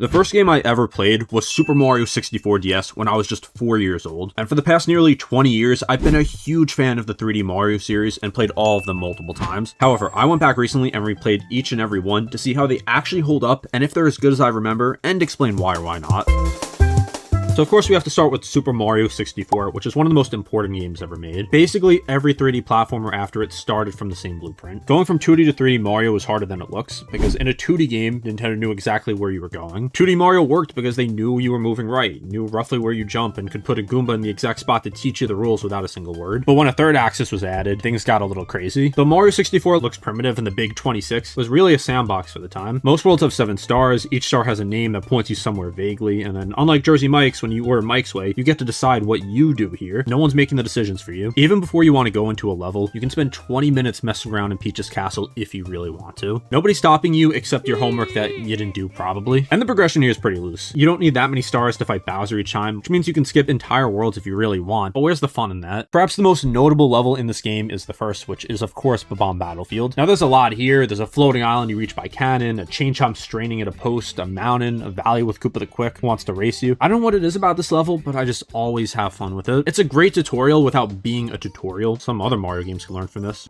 The first game I ever played was Super Mario 64 DS when I was just 4 years old, and for the past nearly 20 years, I've been a huge fan of the 3D Mario series and played all of them multiple times. However, I went back recently and replayed each and every one to see how they actually hold up and if they're as good as I remember, and explain why or why not. So of course we have to start with Super Mario 64, which is one of the most important games ever made. Basically, every 3D platformer after it started from the same blueprint. Going from 2D to 3D Mario is harder than it looks, because in a 2D game, Nintendo knew exactly where you were going. 2D Mario worked because they knew you were moving right, knew roughly where you jump, and could put a Goomba in the exact spot to teach you the rules without a single word. But when a third axis was added, things got a little crazy. Though Mario 64 looks primitive and the big 26 was really a sandbox for the time. Most worlds have 7 stars, each star has a name that points you somewhere vaguely, and then unlike Jersey Mike's, when you order Mike's Way, you get to decide what you do here. No one's making the decisions for you. Even before you want to go into a level, you can spend 20 minutes messing around in Peach's castle if you really want to. Nobody's stopping you except your homework that you didn't do probably. And the progression here is pretty loose. You don't need that many stars to fight Bowser each time, which means you can skip entire worlds if you really want, but where's the fun in that? Perhaps the most notable level in this game is the first, which is of course Bomb Battlefield. Now there's a lot here. There's a floating island you reach by cannon, a chain chomp straining at a post, a mountain, a valley with Koopa the Quick who wants to race you. I don't know what it is about this level, but I just always have fun with it. It's a great tutorial without being a tutorial. Some other Mario games can learn from this.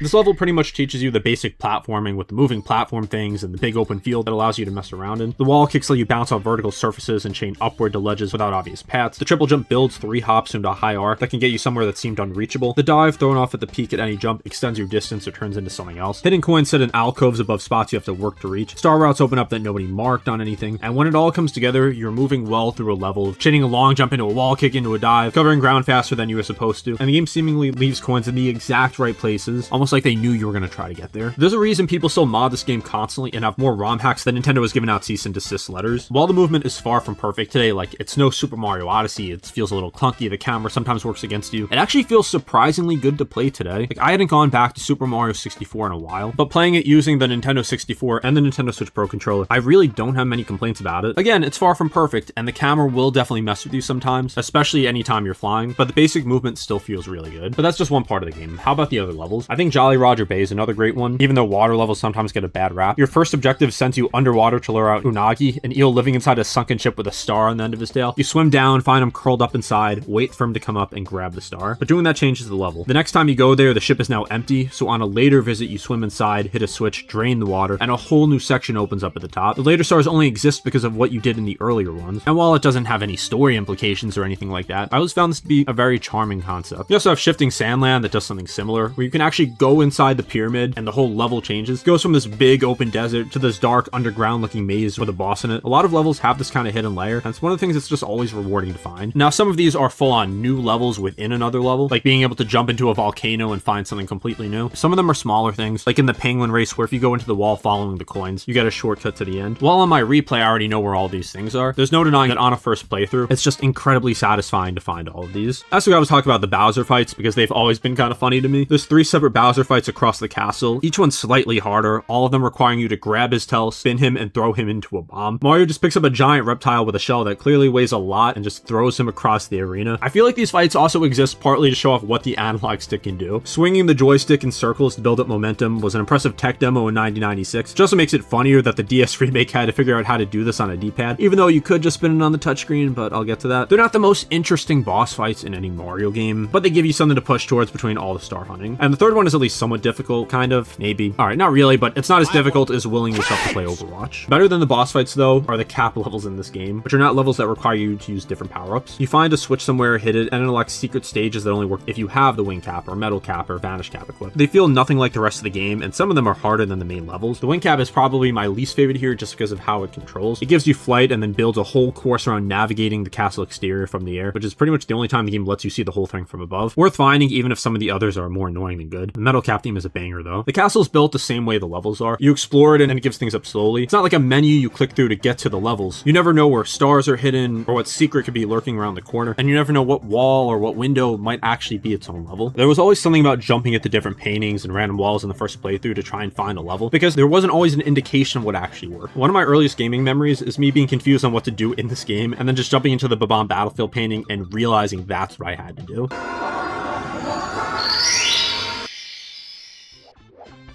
This level pretty much teaches you the basic platforming with the moving platform things and the big open field that allows you to mess around in. The wall kicks let you bounce off vertical surfaces and chain upward to ledges without obvious paths. The triple jump builds 3 hops into a high arc that can get you somewhere that seemed unreachable. The dive, thrown off at the peak at any jump, extends your distance or turns into something else. Hidden coins sit in alcoves above spots you have to work to reach. Star routes open up that nobody marked on anything, and when it all comes together, you're moving well through a level, chaining a long jump into a wall kick into a dive, covering ground faster than you were supposed to, and the game seemingly leaves coins in the exact right places, almost like they knew you were going to try to get there. There's a reason people still mod this game constantly and have more ROM hacks than Nintendo has given out cease and desist letters. While the movement is far from perfect today, like it's no Super Mario Odyssey, it feels a little clunky, the camera sometimes works against you, it actually feels surprisingly good to play today. Like I hadn't gone back to Super Mario 64 in a while, but playing it using the Nintendo 64 and the Nintendo Switch Pro controller, I really don't have many complaints about it. Again, it's far from perfect, and the camera will definitely mess with you sometimes, especially anytime you're flying, but the basic movement still feels really good. But that's just one part of the game. How about the other levels? I think Jolly Roger Bay is another great one, even though water levels sometimes get a bad rap. Your first objective sends you underwater to lure out Unagi, an eel living inside a sunken ship with a star on the end of his tail. You swim down, find him curled up inside, wait for him to come up and grab the star. But doing that changes the level. The next time you go there, the ship is now empty, so on a later visit you swim inside, hit a switch, drain the water, and a whole new section opens up at the top. The later stars only exist because of what you did in the earlier ones, and while it doesn't have any story implications or anything like that, I always found this to be a very charming concept. You also have Shifting Sandland that does something similar, where you can actually go inside the pyramid and the whole level changes. It goes from this big open desert to this dark underground looking maze with a boss in it. A lot of levels have this kind of hidden layer, and it's one of the things that's just always rewarding to find. Now some of these are full on new levels within another level, like being able to jump into a volcano and find something completely new. Some of them are smaller things, like in the penguin race where if you go into the wall following the coins, you get a shortcut to the end. While on my replay I already know where all these things are, there's no denying that on a first playthrough, it's just incredibly satisfying to find all of these. That's what I was talking about the Bowser fights, because they've always been kind of funny to me. There's 3 separate Bowser fights across the castle, each one slightly harder, all of them requiring you to grab his tail, spin him, and throw him into a bomb. Mario just picks up a giant reptile with a shell that clearly weighs a lot and just throws him across the arena. I feel like these fights also exist partly to show off what the analog stick can do. Swinging the joystick in circles to build up momentum was an impressive tech demo in 1996. It also makes it funnier that the DS remake had to figure out how to do this on a D-pad, even though you could just spin it on the touchscreen, but I'll get to that. They're not the most interesting boss fights in any Mario game, but they give you something to push towards between all the star hunting. And the third one is at least somewhat difficult, kind of, maybe. Alright, not really, but it's not as difficult as willing yourself to play Overwatch. Better than the boss fights though are the cap levels in this game, which are not levels that require you to use different power-ups. You find a switch somewhere, hit it, and it unlocks secret stages that only work if you have the wing cap or metal cap or vanish cap equipped. They feel nothing like the rest of the game, and some of them are harder than the main levels. The wing cap is probably my least favorite here just because of how it controls. It gives you flight and then builds a whole course around navigating the castle exterior from the air, which is pretty much the only time the game lets you see the whole thing from above. Worth finding even if some of the others are more annoying than good. The metal cap theme is a banger though. The castle is built the same way the levels are. You explore it and it gives things up slowly. It's not like a menu you click through to get to the levels. You never know where stars are hidden or what secret could be lurking around the corner, and you never know what wall or what window might actually be its own level. There was always something about jumping at the different paintings and random walls in the first playthrough to try and find a level, because there wasn't always an indication of what actually worked. One of my earliest gaming memories is me being confused on what to do in this game, and then just jumping into the Bomb Battlefield painting and realizing that's what I had to do.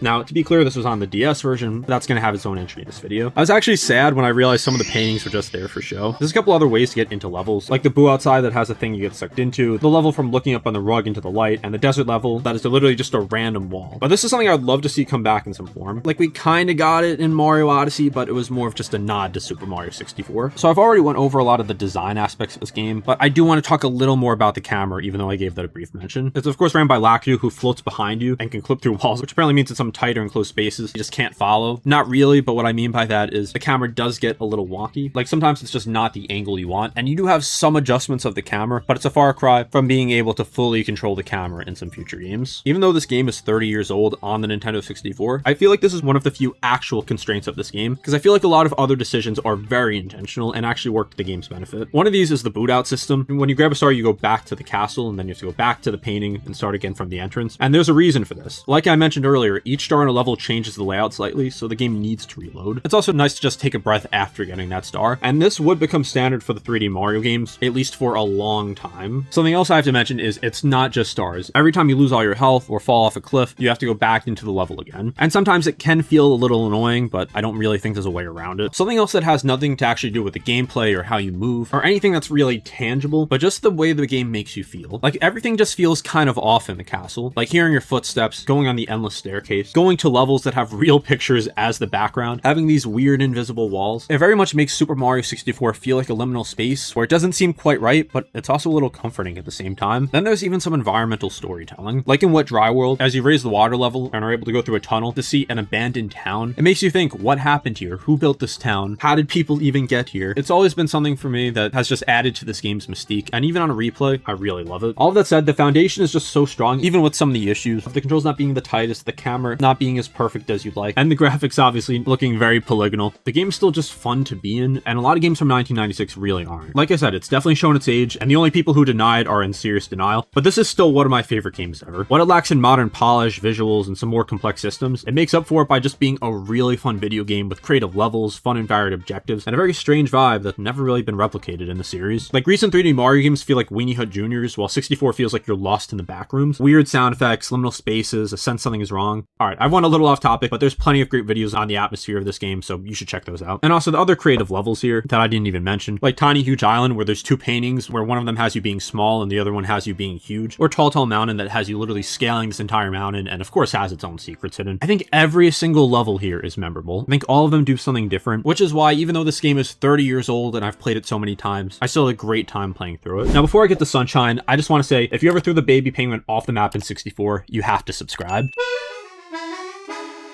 Now, to be clear, this was on the DS version. That's going to have its own entry in this video. I was actually sad when I realized some of the paintings were just there for show. There's a couple other ways to get into levels, like the boo outside that has a thing you get sucked into, the level from looking up on the rug into the light, and the desert level that is literally just a random wall. But this is something I'd love to see come back in some form. Like, we kind of got it in Mario Odyssey, but it was more of just a nod to Super Mario 64. So I've already went over a lot of the design aspects of this game, but I do want to talk a little more about the camera, even though I gave that a brief mention. It's of course ran by Lakitu, who floats behind you and can clip through walls, which apparently means in some tighter and closed spaces you just can't follow. Not really, but what I mean by that is the camera does get a little wonky. Like, sometimes it's just not the angle you want, and you do have some adjustments of the camera, but it's a far cry from being able to fully control the camera in some future games. Even though this game is 30 years old on the Nintendo 64, I feel like this is one of the few actual constraints of this game, because I feel like a lot of other decisions are very intentional and actually work to the game's benefit. One of these is the boot out system. When you grab a star, you go back to the castle, and then you have to go back to the painting and start again from the entrance. And there's a reason for this. Like I mentioned earlier, each star in a level changes the layout slightly, so the game needs to reload. It's also nice to just take a breath after getting that star, and this would become standard for the 3D Mario games, at least for a long time. Something else I have to mention is it's not just stars. Every time you lose all your health or fall off a cliff, you have to go back into the level again. And sometimes it can feel a little annoying, but I don't really think there's a way around it. Something else that has nothing to actually do with the gameplay or how you move or anything that's really tangible, but just the way the game makes you feel. Like, everything just feels kind of off in the castle. Like hearing your footsteps, going on the endless staircase, going to levels that have real pictures as the background, having these weird invisible walls. It very much makes Super Mario 64 feel like a liminal space where it doesn't seem quite right, but it's also a little comforting at the same time. Then there's even some environmental storytelling. Like in Wet Dry World, as you raise the water level and are able to go through a tunnel to see an abandoned town, it makes you think, what happened here? Who built this town? How did people even get here? It's always been something for me that has just added to this game's mystique, and even on a replay, I really love it. All of that said, the foundation is just so strong, even with some of the issues. The controls not being the tightest, the camera not being as perfect as you'd like, and the graphics obviously looking very polygonal. The game's still just fun to be in, and a lot of games from 1996 really aren't. Like I said, it's definitely shown its age, and the only people who deny it are in serious denial, but this is still one of my favorite games ever. What it lacks in modern polish, visuals, and some more complex systems, it makes up for it by just being a really fun video game with creative levels, fun and varied objectives, and a very strange vibe that's never really been replicated in the series. Like, recent 3D Mario games feel like Weenie Hut Juniors, while 64 feels like you're lost in the back rooms. Weird sound effects, liminal spaces, a sense something is wrong. Alright, I've went a little off topic, but there's plenty of great videos on the atmosphere of this game, so you should check those out. And also the other creative levels here that I didn't even mention, like Tiny Huge Island, where there's two paintings where one of them has you being small and the other one has you being huge, or Tall Tall Mountain that has you literally scaling this entire mountain and of course has its own secrets hidden. I think every single level here is memorable. I think all of them do something different, which is why even though this game is 30 years old and I've played it so many times, I still had a great time playing through it. Now, before I get to Sunshine, I just want to say, if you ever threw the baby penguin off the map in 64, you have to subscribe.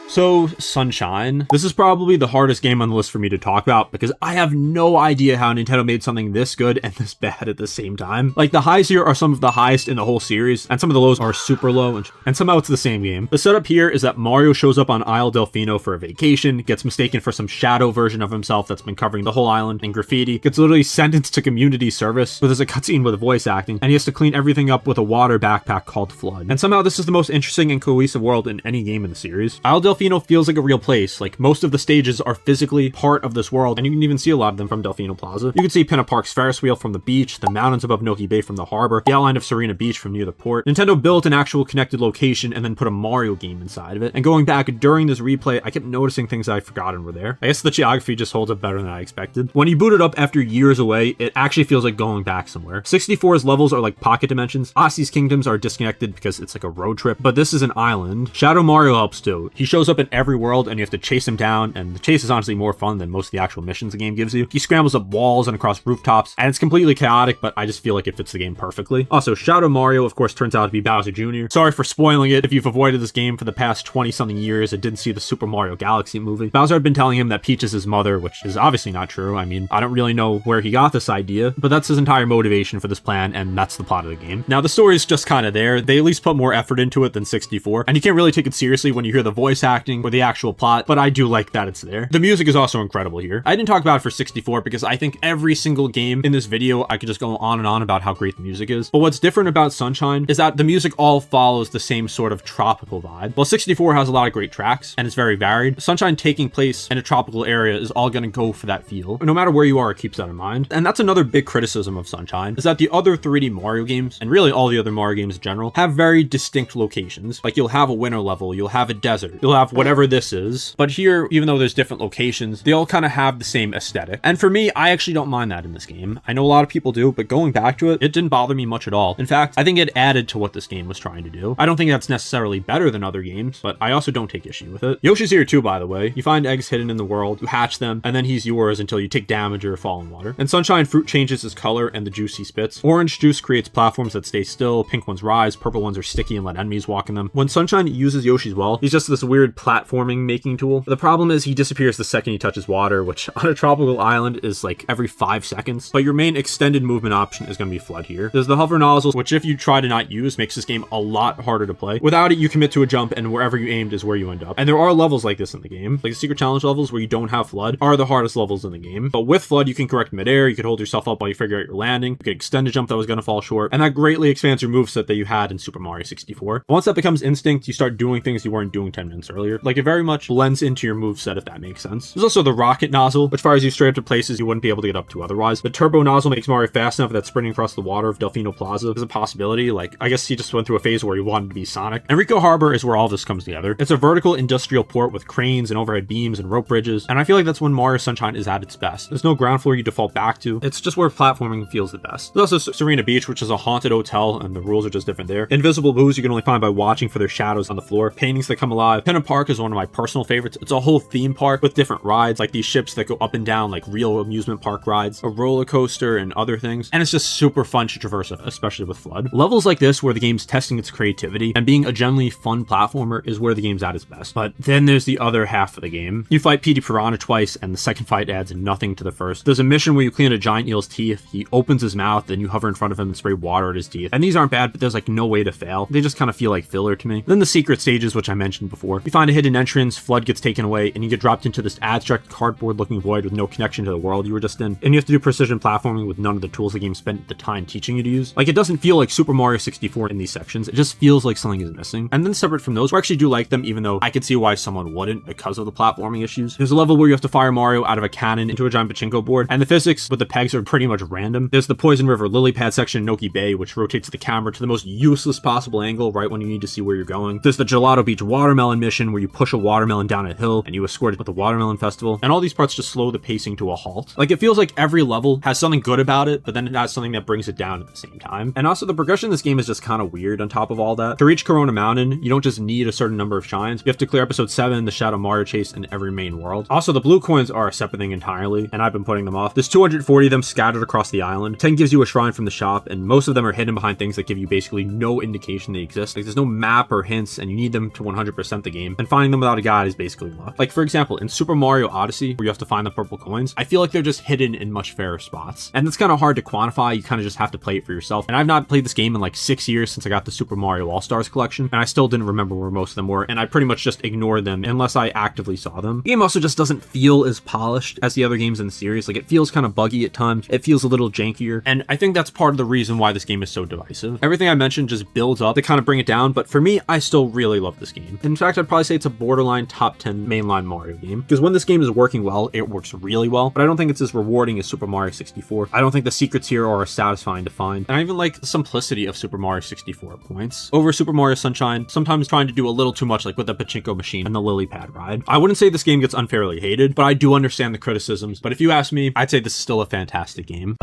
So, Sunshine. This is probably the hardest game on the list for me to talk about because I have no idea how Nintendo made something this good and this bad at the same time. Like, the highs here are some of the highest in the whole series, and some of the lows are super low, and somehow it's the same game. The setup here is that Mario shows up on Isle Delfino for a vacation, gets mistaken for some shadow version of himself that's been covering the whole island in graffiti, gets literally sentenced to community service, where there's a cutscene with voice acting, and he has to clean everything up with a water backpack called Flood. And somehow this is the most interesting and cohesive world in any game in the series. Isle Delfino feels like a real place. Like, most of the stages are physically part of this world, and you can even see a lot of them from Delfino Plaza. You can see Pinna Park's Ferris wheel from the beach, the mountains above Noki Bay from the harbor, the outline of Serena Beach from near the port. Nintendo built an actual connected location and then put a Mario game inside of it. And going back during this replay, I kept noticing things that I'd forgotten were there. I guess the geography just holds up better than I expected. When you boot it up after years away, it actually feels like going back somewhere. 64's levels are like pocket dimensions. Odyssey's kingdoms are disconnected because it's like a road trip, but this is an island. Shadow Mario helps too. He shows up in every world and you have to chase him down, and the chase is honestly more fun than most of the actual missions the game gives you. He scrambles up walls and across rooftops, and it's completely chaotic, but I just feel like it fits the game perfectly. Also, Shadow Mario, of course, turns out to be Bowser Jr. Sorry for spoiling it if you've avoided this game for the past 20-something years and didn't see the Super Mario Galaxy movie. Bowser had been telling him that Peach is his mother, which is obviously not true. I mean, I don't really know where he got this idea, but that's his entire motivation for this plan, and that's the plot of the game. Now, the story is just kind of there. They at least put more effort into it than 64, and you can't really take it seriously when you hear the voice acting acting or the actual plot, but I do like that it's there. The music is also incredible here. I didn't talk about it for 64 because I think every single game in this video, I could just go on and on about how great the music is. But what's different about Sunshine is that the music all follows the same sort of tropical vibe. While 64 has a lot of great tracks and it's very varied, Sunshine taking place in a tropical area is all going to go for that feel. No matter where you are, it keeps that in mind. And that's another big criticism of Sunshine, is that the other 3D Mario games, and really all the other Mario games in general, have very distinct locations. Like you'll have a winter level, you'll have a desert, you'll have whatever this is. But here, even though there's different locations, they all kind of have the same aesthetic. And for me, I actually don't mind that in this game. I know a lot of people do, but going back to it, it didn't bother me much at all. In fact, I think it added to what this game was trying to do. I don't think that's necessarily better than other games, but I also don't take issue with it. Yoshi's here too, by the way. You find eggs hidden in the world, you hatch them, and then he's yours until you take damage or fall in water. And Sunshine, fruit changes his color and the juice he spits. Orange juice creates platforms that stay still, pink ones rise, purple ones are sticky and let enemies walk in them. When Sunshine uses Yoshi's well, he's just this weird platforming making tool. The problem is he disappears the second he touches water, which on a tropical island is like every 5 seconds. But your main extended movement option is going to be Flood here. There's the hover nozzles, which if you try to not use, makes this game a lot harder to play. Without it, you commit to a jump and wherever you aimed is where you end up. And there are levels like this in the game. Like the secret challenge levels where you don't have Flood are the hardest levels in the game. But with Flood, you can correct midair, you could hold yourself up while you figure out your landing, you could extend a jump that was going to fall short, and that greatly expands your moveset that you had in Super Mario 64. Once that becomes instinct, you start doing things you weren't doing 10 minutes earlier. Like it very much blends into your moveset, if that makes sense. There's also the rocket nozzle, which fires you straight up to places you wouldn't be able to get up to otherwise. The turbo nozzle makes Mario fast enough that sprinting across the water of Delfino Plaza is a possibility. Like, I guess he just went through a phase where he wanted to be Sonic. And Rico Harbor is where all this comes together. It's a vertical industrial port with cranes and overhead beams and rope bridges, and I feel like that's when Mario Sunshine is at its best. There's no ground floor you default back to. It's just where platforming feels the best. There's also Serena Beach, which is a haunted hotel, and the rules are just different there. Invisible booths you can only find by watching for their shadows on the floor. Paintings that come alive. Pinna Park is one of my personal favorites. It's a whole theme park with different rides, like these ships that go up and down like real amusement park rides, a roller coaster, and other things. And it's just super fun to traverse, especially with Flood. Levels like this, where the game's testing its creativity and being a generally fun platformer, is where the game's at its best. But then there's the other half of the game. You fight Petey Piranha twice, and the second fight adds nothing to the first. There's a mission where you clean a giant eel's teeth. He opens his mouth, then you hover in front of him and spray water at his teeth. And these aren't bad, but there's like no way to fail. They just kind of feel like filler to me. Then the secret stages, which I mentioned before. You find a hidden entrance, Flood gets taken away, and you get dropped into this abstract cardboard looking void with no connection to the world you were just in. And you have to do precision platforming with none of the tools the game spent the time teaching you to use. Like, it doesn't feel like Super Mario 64 in these sections. It just feels like something is missing. And then separate from those, I actually do like them, even though I could see why someone wouldn't because of the platforming issues. There's a level where you have to fire Mario out of a cannon into a giant pachinko board, and the physics with the pegs are pretty much random. There's the Poison River lily pad section in Noki Bay, which rotates the camera to the most useless possible angle right when you need to see where you're going. There's the Gelato Beach watermelon mission where you push a watermelon down a hill and you escort it with the watermelon festival, and all these parts just slow the pacing to a halt. Like, it feels like every level has something good about it, but then it has something that brings it down at the same time. And also the progression in this game is just kind of weird on top of all that. To reach Corona Mountain, you don't just need a certain number of shines. You have to clear episode 7, the Shadow Mario Chase, and every main world. Also, the blue coins are a separate thing entirely, and I've been putting them off. There's 240 of them scattered across the island. 10 gives you a shrine from the shop, and most of them are hidden behind things that give you basically no indication they exist. Like, there's no map or hints, and you need them to 100% the game, and finding them without a guide is basically luck. Like, for example, in Super Mario Odyssey, where you have to find the purple coins, I feel like they're just hidden in much fairer spots. And that's kind of hard to quantify. You kind of just have to play it for yourself. And I've not played this game in like 6 years since I got the Super Mario All-Stars collection, and I still didn't remember where most of them were, and I pretty much just ignored them unless I actively saw them. The game also just doesn't feel as polished as the other games in the series. Like, it feels kind of buggy at times. It feels a little jankier, and I think that's part of the reason why this game is so divisive. Everything I mentioned just builds up to kind of bring it down, but for me, I still really love this game. In fact, I'd probably say it's a borderline top 10 mainline Mario game, because when this game is working well, it works really well, but I don't think it's as rewarding as Super Mario 64. I don't think the secrets here are as satisfying to find, and I even like the simplicity of Super Mario 64 points over Super Mario Sunshine, sometimes trying to do a little too much, like with the pachinko machine and the lily pad ride. I wouldn't say this game gets unfairly hated, but I do understand the criticisms. But if you ask me, I'd say this is still a fantastic game.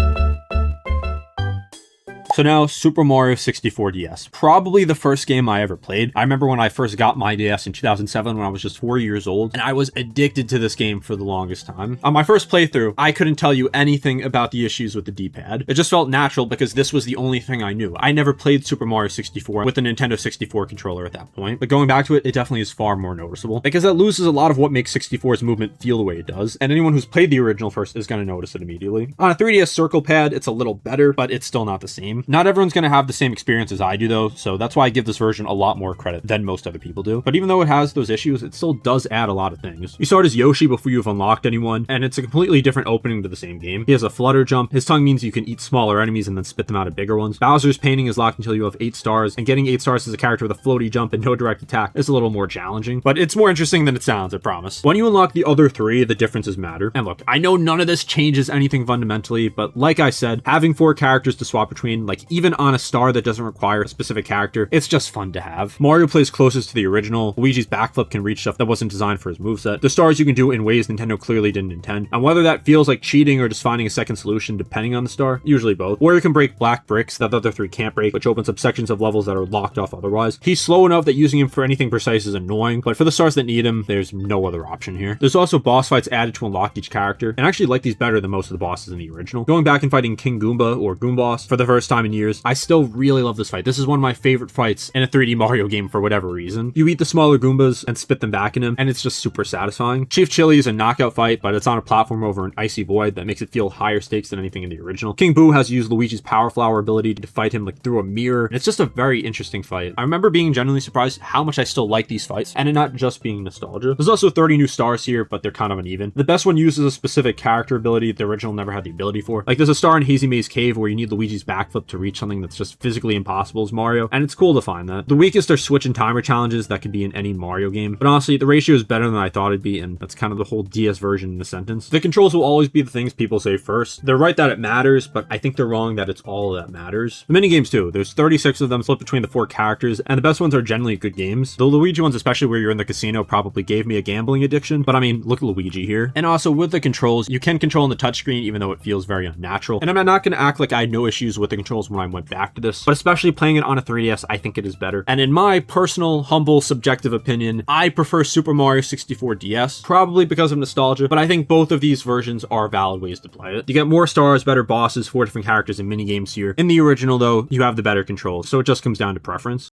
So now, Super Mario 64 DS. Probably the first game I ever played. I remember when I first got my DS in 2007 when I was just 4 years old, and I was addicted to this game for the longest time. On my first playthrough, I couldn't tell you anything about the issues with the D-pad. It just felt natural because this was the only thing I knew. I never played Super Mario 64 with a Nintendo 64 controller at that point, but going back to it, it definitely is far more noticeable because that loses a lot of what makes 64's movement feel the way it does, and anyone who's played the original first is going to notice it immediately. On a 3DS Circle Pad, it's a little better, but it's still not the same. Not everyone's going to have the same experience as I do though, so that's why I give this version a lot more credit than most other people do. But even though it has those issues, it still does add a lot of things. You start as Yoshi before you've unlocked anyone, and it's a completely different opening to the same game. He has a flutter jump, his tongue means you can eat smaller enemies and then spit them out at bigger ones. Bowser's painting is locked until you have 8 stars, and getting 8 stars as a character with a floaty jump and no direct attack is a little more challenging, but it's more interesting than it sounds, I promise. When you unlock the other 3, the differences matter. And look, I know none of this changes anything fundamentally, but like I said, having 4 characters to swap between, like even on a star that doesn't require a specific character, it's just fun to have. Mario plays closest to the original. Luigi's backflip can reach stuff that wasn't designed for his moveset. The stars you can do in ways Nintendo clearly didn't intend, and whether that feels like cheating or just finding a second solution depending on the star, usually both. Wario can break black bricks that the other 3 can't break, which opens up sections of levels that are locked off otherwise. He's slow enough that using him for anything precise is annoying, but for the stars that need him, there's no other option here. There's also boss fights added to unlock each character, and I actually like these better than most of the bosses in the original. Going back and fighting King Goomba or Goomboss for the first time in years, I still really love this fight. This is one of my favorite fights in a 3D Mario game for whatever reason. You eat the smaller Goombas and spit them back in him, and it's just super satisfying. Chief Chili is a knockout fight, but it's on a platform over an icy void that makes it feel higher stakes than anything in the original. King Boo has used Luigi's Power Flower ability to fight him like through a mirror, and it's just a very interesting fight. I remember being genuinely surprised how much I still like these fights, and it not just being nostalgia. There's also 30 new stars here, but they're kind of uneven. The best one uses a specific character ability the original never had the ability for. Like there's a star in Hazy Maze Cave where you need Luigi's backflip to reach something that's just physically impossible as Mario, and it's cool to find that. The weakest are switch and timer challenges that could be in any Mario game, but honestly, the ratio is better than I thought it'd be, and that's kind of the whole DS version in a sentence. The controls will always be the things people say first. They're right that it matters, but I think they're wrong that it's all that matters. The minigames too, there's 36 of them split between the 4 characters, and the best ones are generally good games. The Luigi ones, especially where you're in the casino, probably gave me a gambling addiction, but I mean, look at Luigi here. And also with the controls, you can control on the touchscreen even though it feels very unnatural. And I'm not going to act like I had no issues with the controls when I went back to this, but especially playing it on a 3DS, I think it is better. And in my personal, humble, subjective opinion, I prefer Super Mario 64 DS, probably because of nostalgia, but I think both of these versions are valid ways to play it. You get more stars, better bosses, 4 different characters and minigames here. In the original though, you have the better controls, so it just comes down to preference.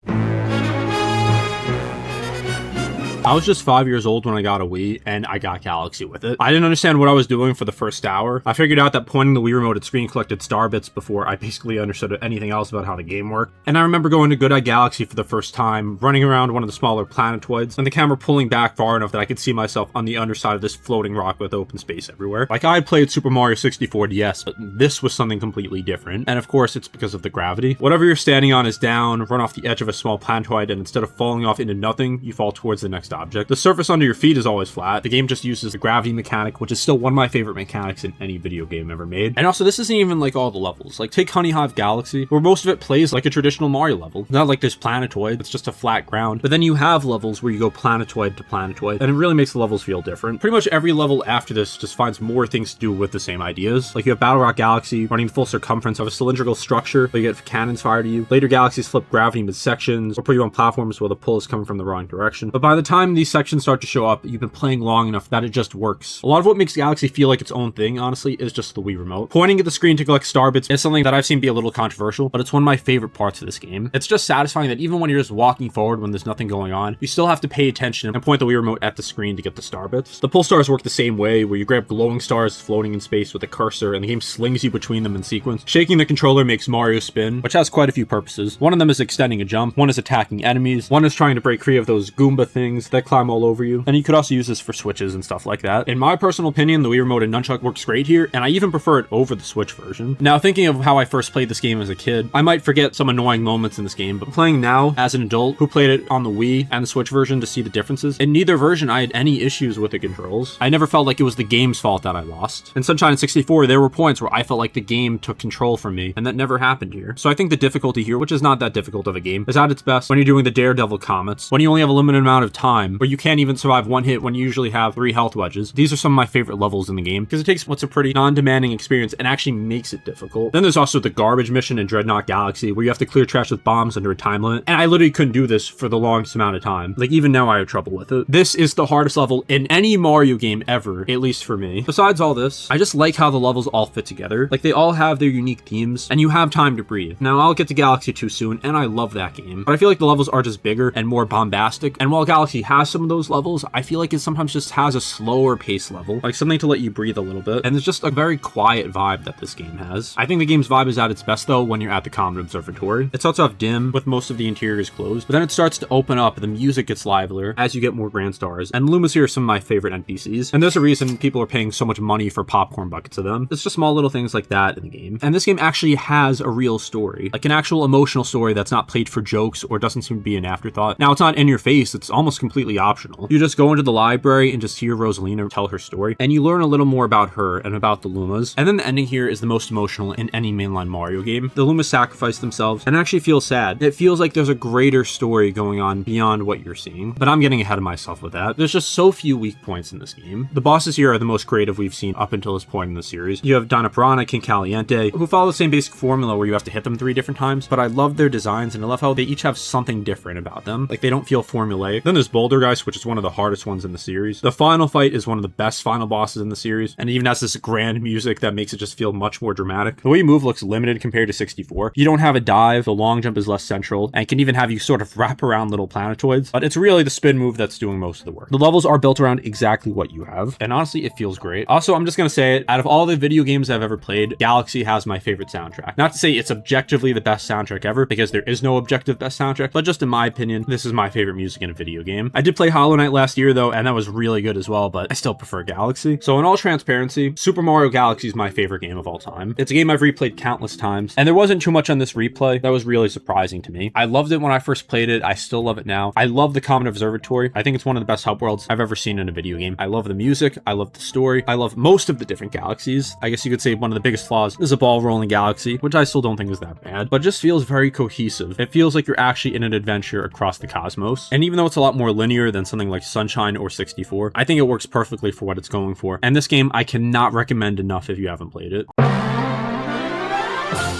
I was just 5 years old when I got a Wii, and I got Galaxy with it. I didn't understand what I was doing for the first hour. I figured out that pointing the Wii remote at screen collected star bits before I basically understood anything else about how the game worked. And I remember going to Good Eye Galaxy for the first time, running around one of the smaller planetoids, and the camera pulling back far enough that I could see myself on the underside of this floating rock with open space everywhere. Like I had played Super Mario 64 DS, but this was something completely different. And of course, it's because of the gravity. Whatever you're standing on is down, run off the edge of a small planetoid, and instead of falling off into nothing, you fall towards the next object. The surface under your feet is always flat. The game just uses the gravity mechanic, which is still one of my favorite mechanics in any video game ever made. And also, this isn't even like all the levels. Like take Honey Hive Galaxy, where most of it plays like a traditional Mario level. Not like there's planetoid, it's just a flat ground. But then you have levels where you go planetoid to planetoid, and it really makes the levels feel different. Pretty much every level after this just finds more things to do with the same ideas. Like you have Battle Rock Galaxy, running the full circumference of a cylindrical structure, where you get cannons fired at you. Later galaxies flip gravity mid sections, or put you on platforms where the pull is coming from the wrong direction. But by the time these sections start to show up, you've been playing long enough that it just works. A lot of what makes Galaxy feel like its own thing, honestly, is just the Wii remote. Pointing at the screen to collect star bits is something that I've seen be a little controversial, but it's one of my favorite parts of this game. It's just satisfying that even when you're just walking forward when there's nothing going on, you still have to pay attention and point the Wii remote at the screen to get the star bits. The pull stars work the same way, where you grab glowing stars floating in space with a cursor, and the game slings you between them in sequence. Shaking the controller makes Mario spin, which has quite a few purposes. One of them is extending a jump, one is attacking enemies, one is trying to break free of those Goomba things that climb all over you, and you could also use this for switches and stuff like that. In my personal opinion, the Wii remote and nunchuck works great here, and I even prefer it over the Switch version. Now, thinking of how I first played this game as a kid, I might forget some annoying moments in this game, but playing now as an adult who played it on the Wii and the Switch version to see the differences, in neither version I had any issues with the controls. I never felt like it was the game's fault that I lost. In Sunshine 64, there were points where I felt like the game took control from me, and that never happened here. So I think the difficulty here, which is not that difficult of a game, is at its best when you're doing the Daredevil comets, when you only have a limited amount of time, where you can't even survive one hit when you usually have 3 health wedges. These are some of my favorite levels in the game, because it takes what's a pretty non-demanding experience and actually makes it difficult. Then there's also the garbage mission in Dreadnought Galaxy, where you have to clear trash with bombs under a time limit, and I literally couldn't do this for the longest amount of time. Like, even now I have trouble with it. This is the hardest level in any Mario game ever, at least for me. Besides all this, I just like how the levels all fit together. Like, they all have their unique themes, and you have time to breathe. Now, I'll get to Galaxy 2 soon, and I love that game, but I feel like the levels are just bigger and more bombastic, and while Galaxy has some of those levels, I feel like it sometimes just has a slower pace level, like something to let you breathe a little bit. And there's just a very quiet vibe that this game has. I think the game's vibe is at its best though when you're at the Comet Observatory. It starts off dim with most of the interiors closed, but then it starts to open up, the music gets livelier as you get more grand stars, and Lumas here are some of my favorite NPCs, and there's a reason people are paying so much money for popcorn buckets of them. It's just small little things like that in the game. And this game actually has a real story, like an actual emotional story that's not played for jokes or doesn't seem to be an afterthought. Now, it's not in your face, it's almost completely optional. You just go into the library and just hear Rosalina tell her story, and you learn a little more about her and about the Lumas. And then the ending here is the most emotional in any mainline Mario game. The Lumas sacrifice themselves and actually feel sad. It feels like there's a greater story going on beyond what you're seeing, but I'm getting ahead of myself with that. There's just so few weak points in this game. The bosses here are the most creative we've seen up until this point in the series. You have Donna Piranha, King Caliente, who follow the same basic formula where you have to hit them 3 different times, but I love their designs and I love how they each have something different about them. Like, they don't feel formulaic. Then there's Boulder Geist, which is one of the hardest ones in the series. The final fight is one of the best final bosses in the series, and it even has this grand music that makes it just feel much more dramatic. The way you move looks limited compared to 64. You don't have a dive, the long jump is less central, and can even have you sort of wrap around little planetoids, but it's really the spin move that's doing most of the work. The levels are built around exactly what you have, and honestly, it feels great. Also, I'm just gonna say it, out of all the video games I've ever played, Galaxy has my favorite soundtrack. Not to say it's objectively the best soundtrack ever, because there is no objective best soundtrack, but just in my opinion, this is my favorite music in a video game. I did play Hollow Knight last year though, and that was really good as well, but I still prefer Galaxy. So in all transparency, Super Mario Galaxy is my favorite game of all time. It's a game I've replayed countless times, and there wasn't too much on this replay that was really surprising to me. I loved it when I first played it, I still love it now. I love the Comet Observatory. I think it's one of the best hub worlds I've ever seen in a video game. I love the music, I love the story, I love most of the different galaxies. I guess you could say one of the biggest flaws is a ball rolling galaxy, which I still don't think is that bad, but just feels very cohesive. It feels like you're actually in an adventure across the cosmos. And even though it's a lot more linear than something like Sunshine or 64, I think it works perfectly for what it's going for. And this game I cannot recommend enough if you haven't played it.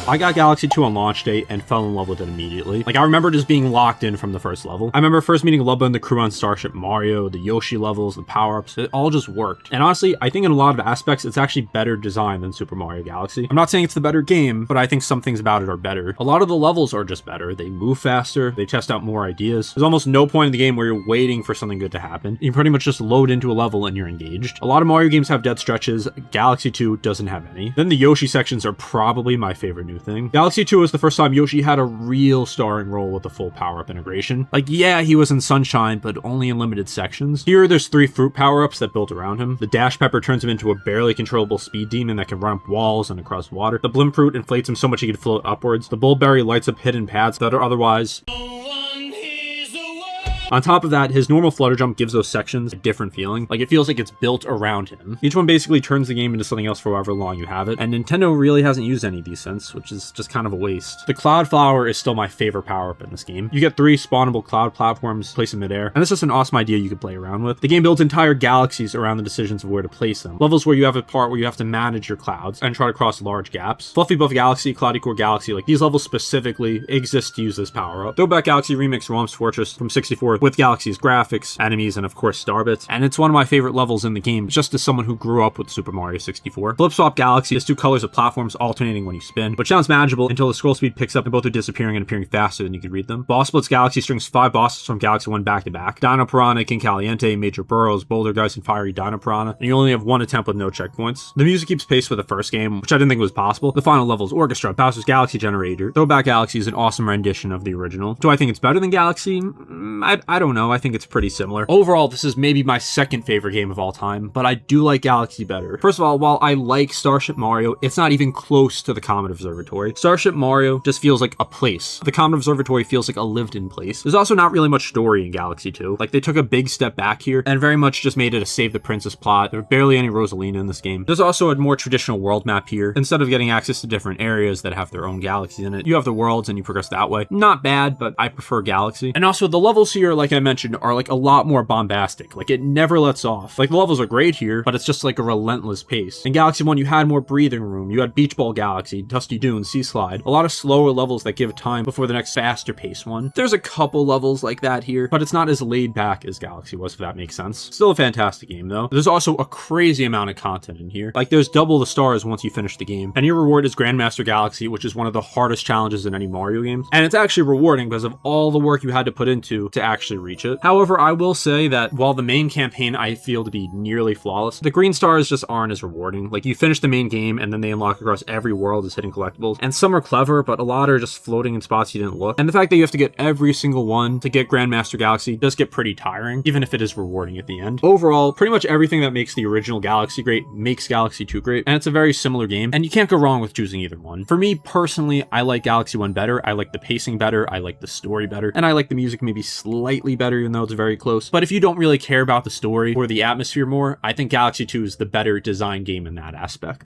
I got Galaxy 2 on launch day and fell in love with it immediately. Like, I remember just being locked in from the first level. I remember first meeting Lubba and the crew on Starship Mario, the Yoshi levels, the power-ups, it all just worked. And honestly, I think in a lot of aspects, it's actually better designed than Super Mario Galaxy. I'm not saying it's the better game, but I think some things about it are better. A lot of the levels are just better. They move faster, they test out more ideas. There's almost no point in the game where you're waiting for something good to happen. You pretty much just load into a level and you're engaged. A lot of Mario games have dead stretches. Galaxy 2 doesn't have any. Then the Yoshi sections are probably my favorite new thing. Galaxy 2 was the first time Yoshi had a real starring role with the full power-up integration. Like, yeah, he was in Sunshine, but only in limited sections. Here, there's 3 fruit power-ups that built around him. The Dash Pepper turns him into a barely controllable speed demon that can run up walls and across water. The Blimp Fruit inflates him so much he can float upwards. The Bullberry lights up hidden paths that are otherwise... On top of that, his normal flutter jump gives those sections a different feeling. Like, it feels like it's built around him. Each one basically turns the game into something else for however long you have it, and Nintendo really hasn't used any of these since, which is just kind of a waste. The Cloud Flower is still my favorite power-up in this game. You get 3 spawnable cloud platforms placed in midair, and this is an awesome idea you could play around with. The game builds entire galaxies around the decisions of where to place them. Levels where you have a part where you have to manage your clouds and try to cross large gaps. Fluffy Buff Galaxy, Cloudy Core Galaxy, like, these levels specifically exist to use this power-up. Throwback Galaxy Remix Realms Fortress from 64 with Galaxy's graphics, enemies, and of course Starbits. And it's one of my favorite levels in the game, just as someone who grew up with Super Mario 64. Flip Swap Galaxy is 2 colors of platforms alternating when you spin, which sounds manageable until the scroll speed picks up and both are disappearing and appearing faster than you can read them. Boss Splits Galaxy strings 5 bosses from Galaxy 1 back to back. Dino Piranha, King Caliente, Major Burrows, Boulder Geist, and Fiery Dino Piranha, and you only have 1 attempt with no checkpoints. The music keeps pace with the first game, which I didn't think was possible. The final level's Orchestra, Bowser's Galaxy Generator. Throwback Galaxy is an awesome rendition of the original. Do I think it's better than Galaxy? I don't know. I think it's pretty similar. Overall, this is maybe my second favorite game of all time, but I do like Galaxy better. First of all, while I like Starship Mario, it's not even close to the Comet Observatory. Starship Mario just feels like a place. The Comet Observatory feels like a lived-in place. There's also not really much story in Galaxy 2. Like, they took a big step back here and very much just made it a save the princess plot. There are barely any Rosalina in this game. There's also a more traditional world map here. Instead of getting access to different areas that have their own galaxies in it, you have the worlds and you progress that way. Not bad, but I prefer Galaxy. And also, the levels here, like I mentioned, are like a lot more bombastic. Like, it never lets off. Like, the levels are great here, but it's just like a relentless pace. In Galaxy 1, you had more breathing room. You had Beach Ball Galaxy, Dusty Dune, Sea Slide. A lot of slower levels that give time before the next faster paced one. There's a couple levels like that here, but it's not as laid back as Galaxy was, if that makes sense. Still a fantastic game, though. There's also a crazy amount of content in here. Like, there's double the stars once you finish the game. And your reward is Grandmaster Galaxy, which is one of the hardest challenges in any Mario games. And it's actually rewarding because of all the work you had to put into to actually actually reach it. However, I will say that while the main campaign I feel to be nearly flawless, the green stars just aren't as rewarding. Like, you finish the main game and then they unlock across every world as hidden collectibles, and some are clever, but a lot are just floating in spots you didn't look. And the fact that you have to get every single one to get Grandmaster Galaxy does get pretty tiring, even if it is rewarding at the end. Overall, pretty much everything that makes the original Galaxy great makes Galaxy 2 great, and it's a very similar game, and you can't go wrong with choosing either one. For me personally, I like Galaxy 1 better. I like the pacing better, I like the story better, and I like the music maybe slightly better, even though it's very close. But if you don't really care about the story or the atmosphere more, I think Galaxy 2 is the better design game in that aspect.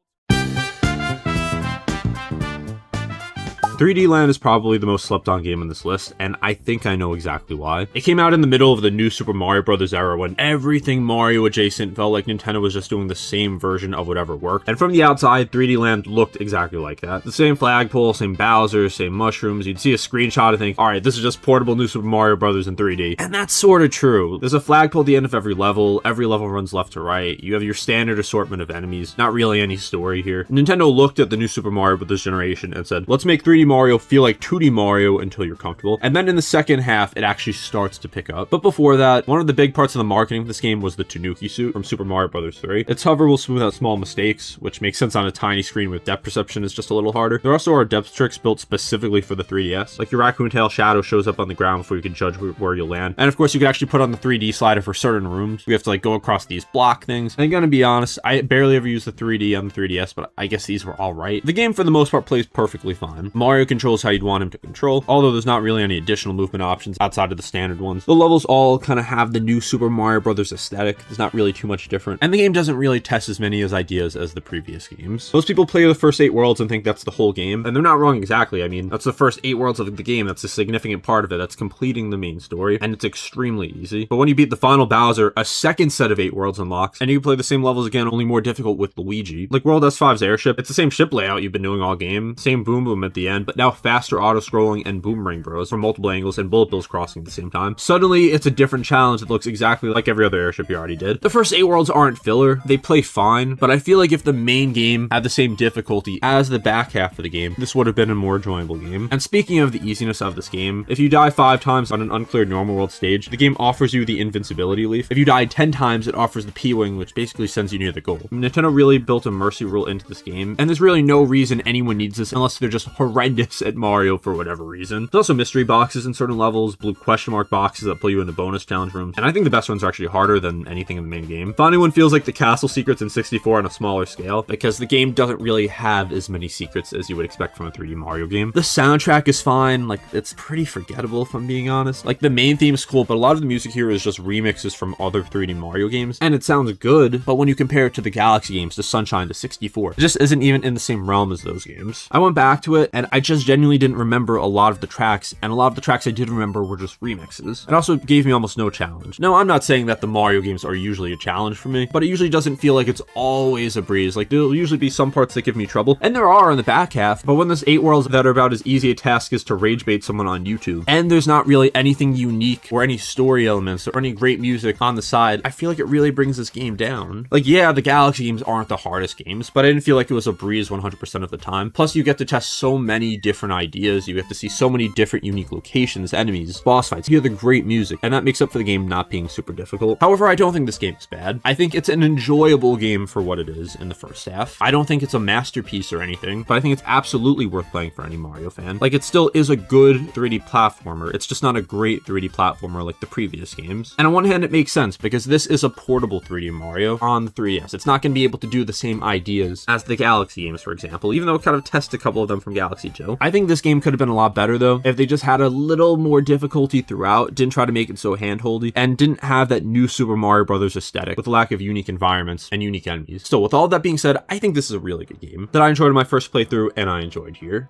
3D Land is probably the most slept on game on this list, and I think I know exactly why. It came out in the middle of the new Super Mario Bros. Era when everything Mario adjacent felt like Nintendo was just doing the same version of whatever worked. And from the outside, 3D Land looked exactly like that. The same flagpole, same Bowser, same mushrooms. You'd see a screenshot and think, alright, this is just portable new Super Mario Bros. In 3D. And that's sort of true. There's a flagpole at the end of every level runs left to right. You have your standard assortment of enemies. Not really any story here. Nintendo looked at the new Super Mario Bros. Generation and said, let's make 3D Mario feel like 2D Mario until you're comfortable. And then in the second half, it actually starts to pick up. But before that, one of the big parts of the marketing of this game was the Tanuki suit from Super Mario Bros. 3. Its hover will smooth out small mistakes, which makes sense on a tiny screen with depth perception is just a little harder. There also are depth tricks built specifically for the 3DS. Like your raccoon tail shadow shows up on the ground before you can judge where you'll land. And of course, you can actually put on the 3D slider for certain rooms. You have to like go across these block things. And I'm gonna be honest, I barely ever used the 3D on the 3DS, but I guess these were all right. The game for the most part plays perfectly fine. Mario controls how you'd want him to control, although there's not really any additional movement options outside of the standard ones. The levels all kind of have the new Super Mario Bros. Aesthetic. There's not really too much different. And the game doesn't really test as many ideas as the previous games. Most people play the first 8 worlds and think that's the whole game, and they're not wrong exactly. I mean, that's the first 8 worlds of the game. That's a significant part of it. That's completing the main story, and it's extremely easy. But when you beat the final Bowser, a second set of 8 worlds unlocks, and you can play the same levels again, only more difficult with Luigi. Like World S5's airship, it's the same ship layout you've been doing all game, same boom boom at the end, but now faster auto-scrolling and boomerang bros from multiple angles and bullet bills crossing at the same time. Suddenly, it's a different challenge that looks exactly like every other airship you already did. The first 8 worlds aren't filler, they play fine, but I feel like if the main game had the same difficulty as the back half of the game, this would have been a more enjoyable game. And speaking of the easiness of this game, if you die 5 times on an uncleared normal world stage, the game offers you the invincibility leaf. If you die 10 times, it offers the P-Wing, which basically sends you near the goal. Nintendo really built a mercy rule into this game, and there's really no reason anyone needs this unless they're just horrendous at Mario for whatever reason. There's also mystery boxes in certain levels, blue question mark boxes that pull you into bonus challenge rooms, and I think the best ones are actually harder than anything in the main game. Finding one feels like the castle secrets in 64 on a smaller scale, because the game doesn't really have as many secrets as you would expect from a 3D Mario game. The soundtrack is fine, like it's pretty forgettable if I'm being honest. Like the main theme is cool, but a lot of the music here is just remixes from other 3D Mario games, and it sounds good, but when you compare it to the Galaxy games, to Sunshine, to 64, it just isn't even in the same realm as those games. I went back to it, and I just genuinely didn't remember a lot of the tracks, and a lot of the tracks I did remember were just remixes. It also gave me almost no challenge. Now, I'm not saying that the Mario games are usually a challenge for me, but it usually doesn't feel like it's always a breeze. Like, there'll usually be some parts that give me trouble, and there are in the back half, but when there's 8 worlds that are about as easy a task as to rage bait someone on YouTube, and there's not really anything unique or any story elements or any great music on the side, I feel like it really brings this game down. Like, yeah, the Galaxy games aren't the hardest games, but I didn't feel like it was a breeze 100% of the time. Plus, you get to test so many different ideas, you get to see so many different unique locations, enemies, boss fights, you hear the great music, and that makes up for the game not being super difficult. However, I don't think this game is bad. I think it's an enjoyable game for what it is in the first half. I don't think it's a masterpiece or anything, but I think it's absolutely worth playing for any Mario fan. Like, it still is a good 3D platformer. It's just not a great 3D platformer like the previous games. And on one hand, it makes sense because this is a portable 3D Mario on the 3DS. It's not going to be able to do the same ideas as the Galaxy games, for example, even though it kind of tests a couple of them from Galaxy 2. I think this game could have been a lot better, though, if they just had a little more difficulty throughout, didn't try to make it so handholdy, and didn't have that new Super Mario Bros. Aesthetic with a lack of unique environments and unique enemies. So with all that being said, I think this is a really good game that I enjoyed in my first playthrough, and I enjoyed here.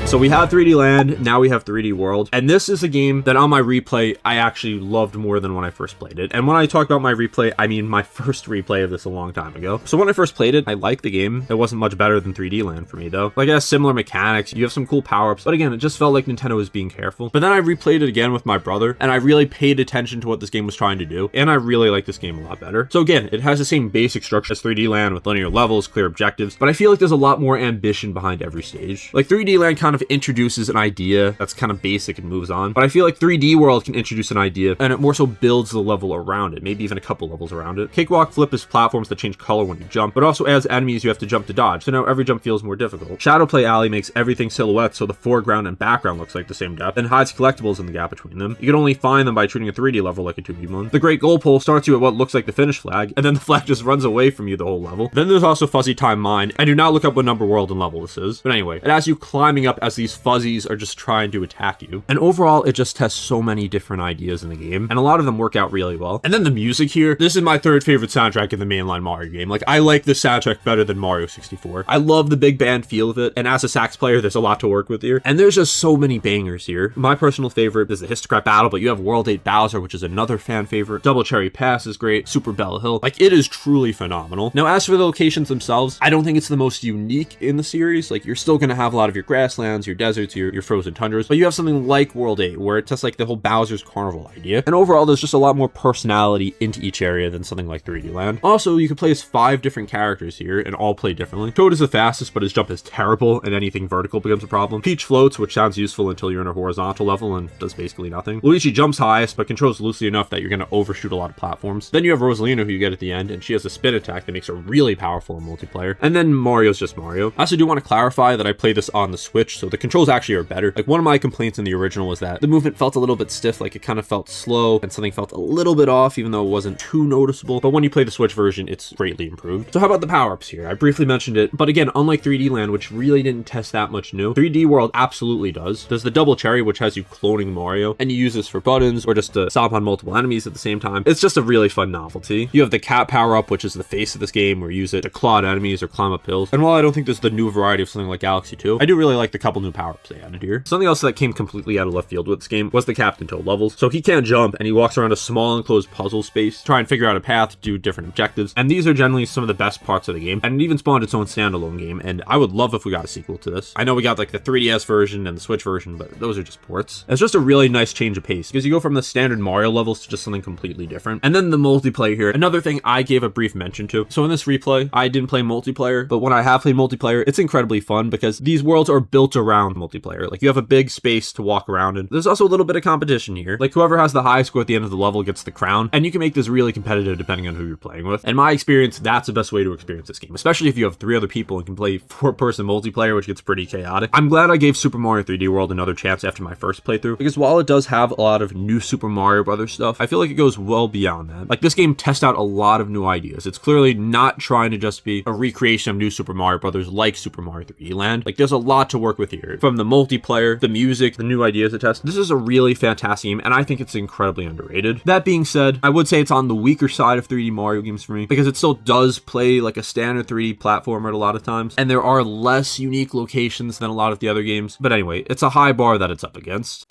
So we have 3D Land, now we have 3D World, and this is a game that on my replay, I actually loved more than when I first played it. And when I talk about my replay, I mean my first replay of this a long time ago. So when I first played it, I liked the game. It wasn't much better than 3D Land for me though. Like, it has similar mechanics, you have some cool power-ups, but again, it just felt like Nintendo was being careful. But then I replayed it again with my brother, and I really paid attention to what this game was trying to do, and I really like this game a lot better. So again, it has the same basic structure as 3D Land with linear levels, clear objectives, but I feel like there's a lot more ambition behind every stage. Like 3D Land kind of of introduces an idea that's kind of basic and moves on. But I feel like 3D World can introduce an idea, and it more so builds the level around it, maybe even a couple levels around it. Cakewalk Flip is platforms that change color when you jump, but also adds enemies you have to jump to dodge, so now every jump feels more difficult. Shadowplay Alley makes everything silhouette so the foreground and background looks like the same depth, and hides collectibles in the gap between them. You can only find them by treating a 3D level like a 2D one. The Great Goal Pole starts you at what looks like the finish flag, and then the flag just runs away from you the whole level. Then there's also Fuzzy Time Mine, and do not look up what number world and level this is. But anyway, it has you climbing up as these fuzzies are just trying to attack you. And overall, it just tests so many different ideas in the game, and a lot of them work out really well. And then the music here, this is my third favorite soundtrack in the mainline Mario game. Like, I like this soundtrack better than Mario 64. I love the big band feel of it, and as a sax player, there's a lot to work with here. And there's just so many bangers here. My personal favorite is the Histocrat Battle, but you have World 8 Bowser, which is another fan favorite. Double Cherry Pass is great. Super Bell Hill. Like, it is truly phenomenal. Now, as for the locations themselves, I don't think it's the most unique in the series. Like, you're still gonna have a lot of your grasslands, your deserts, your frozen tundras, but you have something like World 8, where it tests like the whole Bowser's Carnival idea. And overall, there's just a lot more personality into each area than something like 3D Land. Also, you can play as 5 different characters here, and all play differently. Toad is the fastest, but his jump is terrible, and anything vertical becomes a problem. Peach floats, which sounds useful until you're in a horizontal level and does basically nothing. Luigi jumps highest, but controls loosely enough that you're gonna overshoot a lot of platforms. Then you have Rosalina, who you get at the end, and she has a spin attack that makes her really powerful in multiplayer. And then Mario's just Mario. I also do want to clarify that I play this on the Switch, so the controls actually are better. Like, one of my complaints in the original was that the movement felt a little bit stiff, like it kind of felt slow, and something felt a little bit off, even though it wasn't too noticeable. But when you play the Switch version, it's greatly improved. So how about the power-ups here? I briefly mentioned it, but again, unlike 3D Land, which really didn't test that much new, 3D World absolutely does. There's the Double Cherry, which has you cloning Mario, and you use this for buttons or just to stomp on multiple enemies at the same time. It's just a really fun novelty. You have the Cat power-up, which is the face of this game, where you use it to claw at enemies or climb up hills. And while I don't think there's the new variety of something like Galaxy 2, I do really like the couple new power-ups they added here. Something else that came completely out of left field with this game was the Captain Toad levels. So he can't jump, and he walks around a small enclosed puzzle space, try and figure out a path to do different objectives. And these are generally some of the best parts of the game, and it even spawned its own standalone game, and I would love if we got a sequel to this. I know we got like the 3DS version and the Switch version, but those are just ports. It's just a really nice change of pace, because you go from the standard Mario levels to just something completely different. And then the multiplayer here, another thing I gave a brief mention to. So in this replay, I didn't play multiplayer, but when I have played multiplayer, it's incredibly fun because these worlds are built around multiplayer. Like, you have a big space to walk around in. There's also a little bit of competition here. Like, whoever has the highest score at the end of the level gets the crown, and you can make this really competitive depending on who you're playing with. In my experience, that's the best way to experience this game, especially if you have 3 other people and can play 4-person multiplayer, which gets pretty chaotic. I'm glad I gave Super Mario 3D World another chance after my first playthrough, because while it does have a lot of new Super Mario Brothers stuff, I feel like it goes well beyond that. Like, this game tests out a lot of new ideas. It's clearly not trying to just be a recreation of new Super Mario Brothers like Super Mario 3D Land. Like, there's a lot to work with here. From the multiplayer, the music, the new ideas to test. This is a really fantastic game, and I think it's incredibly underrated. That being said, I would say it's on the weaker side of 3D Mario games for me, because it still does play like a standard 3D platformer at a lot of times, and there are less unique locations than a lot of the other games. But anyway, it's a high bar that it's up against.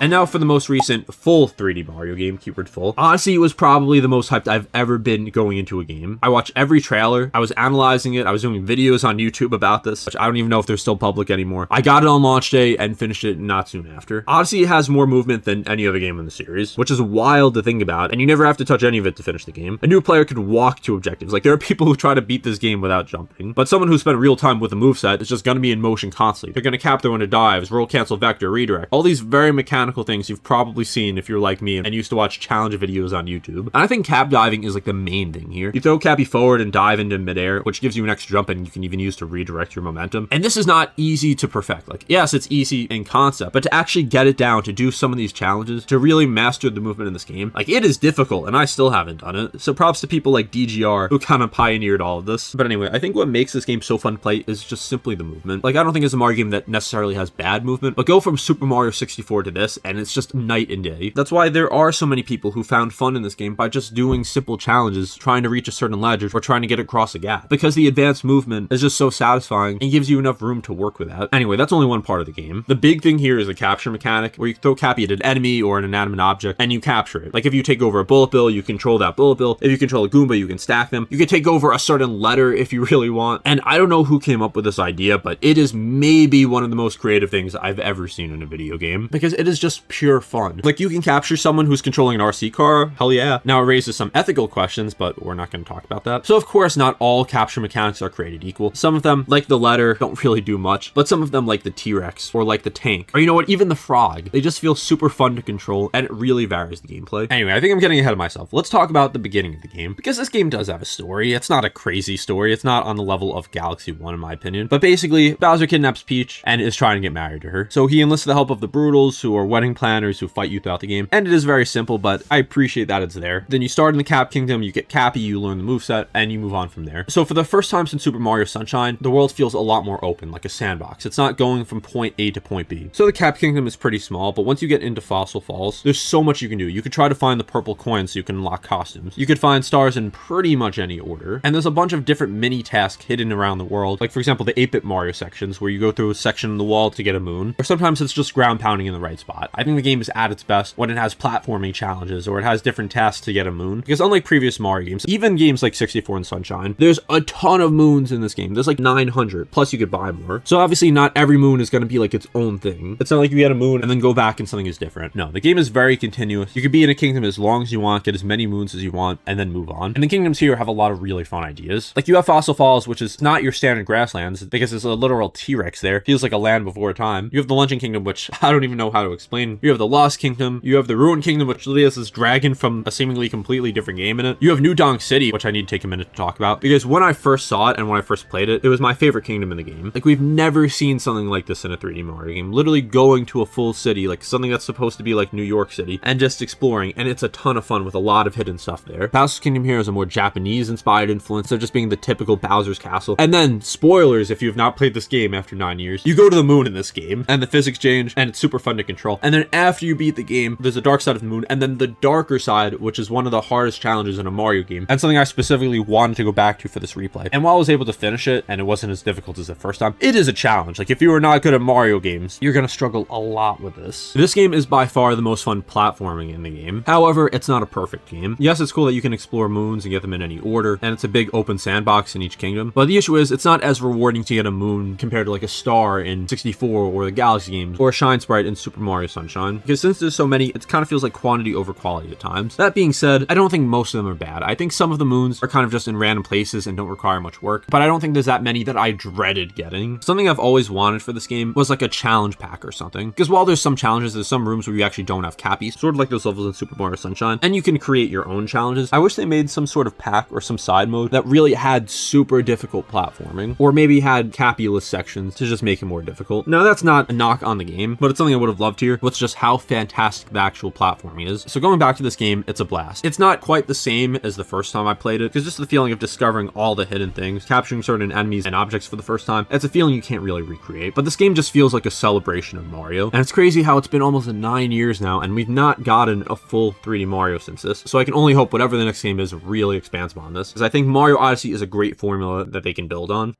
And now for the most recent full 3D Mario game, keyword full. Odyssey was probably the most hyped I've ever been going into a game. I watched every trailer, I was analyzing it, I was doing videos on YouTube about this, which I don't even know if they're still public anymore. I got it on launch day and finished it not soon after. Odyssey has more movement than any other game in the series, which is wild to think about, and you never have to touch any of it to finish the game. A new player could walk to objectives. Like, there are people who try to beat this game without jumping, but someone who spent real time with the moveset is just gonna be in motion constantly. They're gonna cap their when it dives, roll, cancel, vector, redirect. All these very mechanical things you've probably seen if you're like me and used to watch challenge videos on YouTube. And I think cap diving is like the main thing here. You throw Cappy forward and dive into midair, which gives you an extra jump and you can even use to redirect your momentum. And this is not easy to perfect. Like, yes, it's easy in concept, but to actually get it down, to do some of these challenges, to really master the movement in this game, like, it is difficult, and I still haven't done it. So props to people like DGR who kind of pioneered all of this. But anyway, I think what makes this game so fun to play is just simply the movement. Like, I don't think it's a Mario game that necessarily has bad movement, but go from Super Mario 64 to this, and it's just night and day. That's why there are so many people who found fun in this game by just doing simple challenges, trying to reach a certain ledge or trying to get across a gap, because the advanced movement is just so satisfying and gives you enough room to work with that. Anyway, that's only one part of the game. The big thing here is the capture mechanic, where you throw Cappy at an enemy or an inanimate object and you capture it. Like, if you take over a bullet bill, you control that bullet bill. If you control a Goomba, you can stack them. You can take over a certain letter if you really want. And I don't know who came up with this idea, but it is maybe one of the most creative things I've ever seen in a video game, because it is just just pure fun. Like, you can capture someone who's controlling an RC car, hell yeah. Now, it raises some ethical questions, but we're not going to talk about that. So, of course, not all capture mechanics are created equal. Some of them, like the letter, don't really do much, but some of them, like the T-Rex, or like the tank, or you know what, even the frog, they just feel super fun to control, and it really varies the gameplay. Anyway, I think I'm getting ahead of myself. Let's talk about the beginning of the game, because this game does have a story. It's not a crazy story. It's not on the level of Galaxy 1, in my opinion. But basically, Bowser kidnaps Peach and is trying to get married to her. So he enlists the help of the Brutals, who are wedding planners who fight you throughout the game. And it is very simple, but I appreciate that it's there. Then you start in the Cap Kingdom, you get Cappy, you learn the moveset, and you move on from there. So for the first time since Super Mario Sunshine, the world feels a lot more open, like a sandbox. It's not going from point A to point B. So the Cap Kingdom is pretty small, but once you get into Fossil Falls, there's so much you can do. You could try to find the purple coins so you can unlock costumes. You could find stars in pretty much any order. And there's a bunch of different mini tasks hidden around the world. Like, for example, the 8-bit Mario sections where you go through a section in the wall to get a moon. Or sometimes it's just ground pounding in the right spot. I think the game is at its best when it has platforming challenges or it has different tasks to get a moon. Because unlike previous Mario games, even games like 64 and Sunshine, there's a ton of moons in this game. There's like 900, plus you could buy more. So obviously not every moon is going to be like its own thing. It's not like you get a moon and then go back and something is different. No, the game is very continuous. You could be in a kingdom as long as you want, get as many moons as you want, and then move on. And the kingdoms here have a lot of really fun ideas. Like, you have Fossil Falls, which is not your standard grasslands because there's a literal T-Rex there. Feels like a land before time. You have the Luncheon Kingdom, which I don't even know how to explain. You have the Lost Kingdom. You have the Ruined Kingdom, which literally has this dragon from a seemingly completely different game in it. You have New Donk City, which I need to take a minute to talk about because when I first saw it and when I first played it, it was my favorite kingdom in the game. Like, we've never seen something like this in a 3D Mario game. Literally going to a full city, like something that's supposed to be like New York City, and just exploring, and it's a ton of fun with a lot of hidden stuff there. Bowser's Kingdom here is a more Japanese-inspired influence, of just being the typical Bowser's Castle. And then, spoilers if you have not played this game after 9 years, you go to the moon in this game, and the physics change, and it's super fun to control. And then after you beat the game, there's a dark side of the moon, and then the darker side, which is one of the hardest challenges in a Mario game, and something I specifically wanted to go back to for this replay. And while I was able to finish it, and it wasn't as difficult as the first time, it is a challenge. Like, if you are not good at Mario games, you're gonna struggle a lot with this. This game is by far the most fun platforming in the game. However, it's not a perfect game. Yes, it's cool that you can explore moons and get them in any order, and it's a big open sandbox in each kingdom, but the issue is it's not as rewarding to get a moon compared to like a star in 64 or the Galaxy games, or a Shine Sprite in Super Mario Sunshine, because since there's so many, it kind of feels like quantity over quality at times. That being said, I don't think most of them are bad. I think some of the moons are kind of just in random places and don't require much work, but I don't think there's that many that I dreaded getting. Something I've always wanted for this game was like a challenge pack or something, because while there's some challenges, there's some rooms where you actually don't have cappies, sort of like those levels in Super Mario Sunshine, and you can create your own challenges. I wish they made some sort of pack or some side mode that really had super difficult platforming, or maybe had cappy-less sections to just make it more difficult. Now, that's not a knock on the game, but it's something I would have loved here, with just how fantastic the actual platforming is. So going back to this game, it's a blast. It's not quite the same as the first time I played it, because just the feeling of discovering all the hidden things, capturing certain enemies and objects for the first time, it's a feeling you can't really recreate. But this game just feels like a celebration of Mario, and it's crazy how it's been almost 9 years now, and we've not gotten a full 3D Mario since this. So I can only hope whatever the next game is really expands upon this, because I think Mario Odyssey is a great formula that they can build on.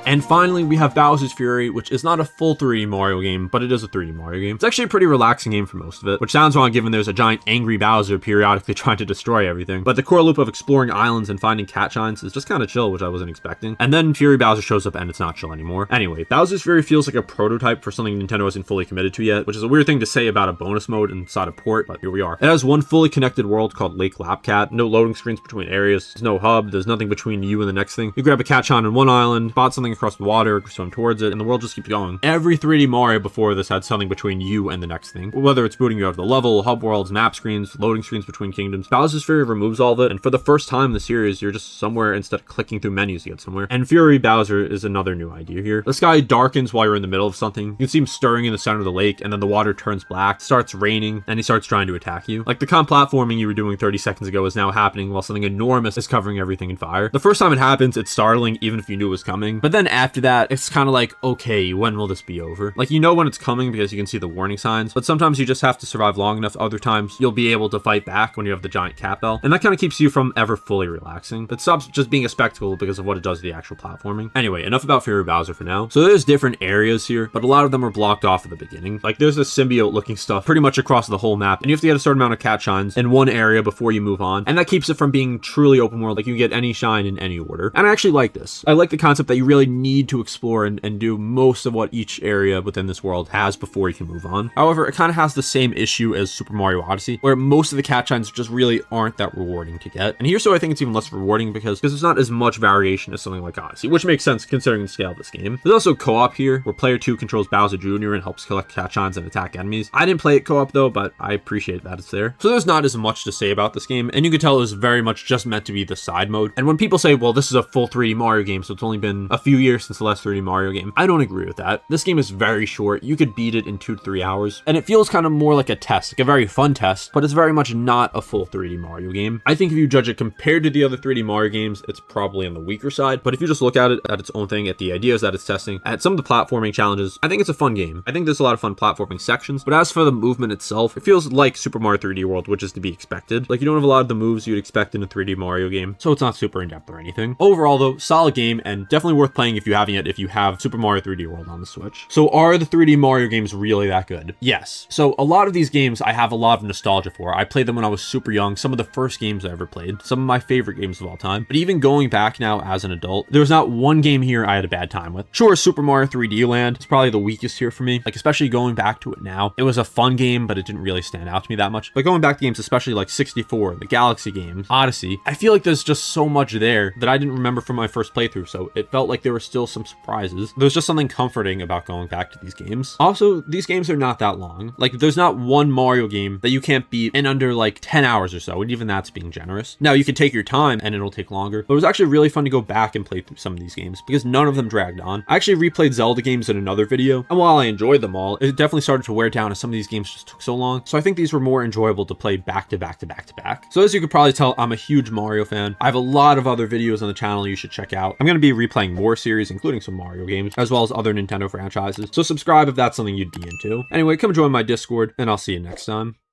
And finally, we have Bowser's Fury, which is not a full 3D Mario game, but it is a 3D Mario game. It's actually a pretty relaxing game for most of it, which sounds wrong given there's a giant angry Bowser periodically trying to destroy everything. But the core loop of exploring islands and finding cat shines is just kind of chill, which I wasn't expecting. And then Fury Bowser shows up and it's not chill anymore. Anyway, Bowser's Fury feels like a prototype for something Nintendo hasn't fully committed to yet, which is a weird thing to say about a bonus mode inside a port, but here we are. It has one fully connected world called Lake Lapcat, no loading screens between areas, there's no hub, there's nothing between you and the next thing. You grab a cat shine on one island, spot something across the water, swim towards it, and the world just keeps going. Every 3D Mario before this had something between you and the next thing, whether it's booting you out of the level, hub worlds, map screens, loading screens between kingdoms. Bowser's Fury removes all of it, and for the first time in the series, you're just somewhere instead of clicking through menus to get somewhere. And Fury Bowser is another new idea here. The sky darkens while you're in the middle of something. You can see him stirring in the center of the lake, and then the water turns black, starts raining, and he starts trying to attack you. Like the platforming you were doing 30 seconds ago is now happening while something enormous is covering everything in fire. The first time it happens, it's startling even if you knew it was coming, but then after that, it's kind of like, okay, when will this be over? Like, you know when it's coming because you can see the warning signs, but sometimes you just have to survive long enough. Other times you'll be able to fight back when you have the giant cat bell, and that kind of keeps you from ever fully relaxing. It stops just being a spectacle because of what it does to the actual platforming. Anyway, enough about Fury Bowser for now. So there's different areas here, but a lot of them are blocked off at the beginning. Like there's this symbiote looking stuff pretty much across the whole map, and you have to get a certain amount of cat shines in one area before you move on, and that keeps it from being truly open world. Like you can get any shine in any order, and I actually like this. I like the concept that you really need to explore and do most of what each area within this world has before you can move on. However, it kind of has the same issue as Super Mario Odyssey, where most of the catch shines just really aren't that rewarding to get. And here, so I think it's even less rewarding because there's not as much variation as something like Odyssey, which makes sense considering the scale of this game. There's also co-op here, where player 2 controls Bowser Jr. and helps collect catch shines and attack enemies. I didn't play it co-op though, but I appreciate that it's there. So there's not as much to say about this game, and you can tell it was very much just meant to be the side mode. And when people say, well, this is a full 3D Mario game, so it's only been a few years since the last 3D Mario game, I don't agree with that. This game is very short. You could beat it in 2 to 3 hours, and it feels kind of more like a test, like a very fun test, but it's very much not a full 3D Mario game. I think if you judge it compared to the other 3D Mario games, it's probably on the weaker side, but if you just look at it at its own thing, at the ideas that it's testing, at some of the platforming challenges, I think it's a fun game. I think there's a lot of fun platforming sections, but as for the movement itself, it feels like Super Mario 3D World, which is to be expected. Like, you don't have a lot of the moves you'd expect in a 3D Mario game, so it's not super in-depth or anything. Overall though, solid game, and definitely worth playing if you haven't yet, if you have Super Mario 3D World on the Switch. So are the 3D Mario games really that good? Yes. So a lot of these games I have a lot of nostalgia for. I played them when I was super young, some of the first games I ever played, some of my favorite games of all time. But even going back now as an adult, there's not one game here I had a bad time with. Sure, Super Mario 3D Land is probably the weakest here for me, like especially going back to it now. It was a fun game, but it didn't really stand out to me that much. But going back to games, especially like 64, the Galaxy games, Odyssey, I feel like there's just so much there that I didn't remember from my first playthrough, so it felt like there were still some surprises. There's just something comforting about going back to these games. Also, these games are not that long. Like, there's not one Mario game that you can't beat in under like 10 hours or so, and even that's being generous. Now, you can take your time and it'll take longer, but it was actually really fun to go back and play through some of these games because none of them dragged on. I actually replayed Zelda games in another video, and while I enjoyed them all, it definitely started to wear down as some of these games just took so long. So I think these were more enjoyable to play back to back to back to back. So as you could probably tell, I'm a huge Mario fan. I have a lot of other videos on the channel you should check out. I'm going to be replaying more series, including some Mario games, as well as other Nintendo franchises. So subscribe if that's something you'd be into. Anyway, come join my Discord, and I'll see you next time.